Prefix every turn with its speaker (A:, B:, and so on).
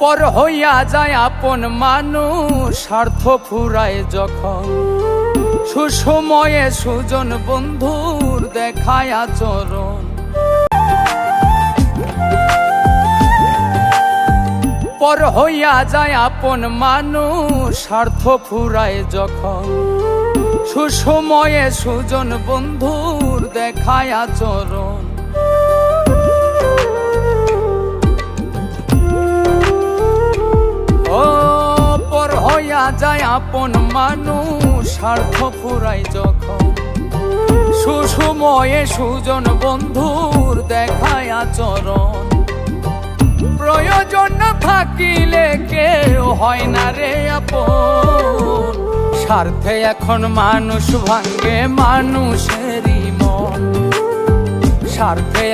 A: পর হইয়া যায় আপন মানুষ স্বার্থ ফুরায় যখন সুসময়ে সুজন বন্ধুর দেখায় আচরণ। পর হইয়া যায় আপন মানুষ স্বার্থ ফুরায় যখন সুসময়ে সুজন বন্ধুর দেখায় আচরণ। ও পর হইয়া যায় আপন মানুষ স্বার্থ ফুরায় যখন সুসময়ে সুজন বন্ধুর দেখায় আচরণ। প্রয়োজন না থাকিলে কেউ হয় না রে আপন, স্বার্থে এখন মানুষ ভাঙ্গে মানুষেরই মন। স্বার্থে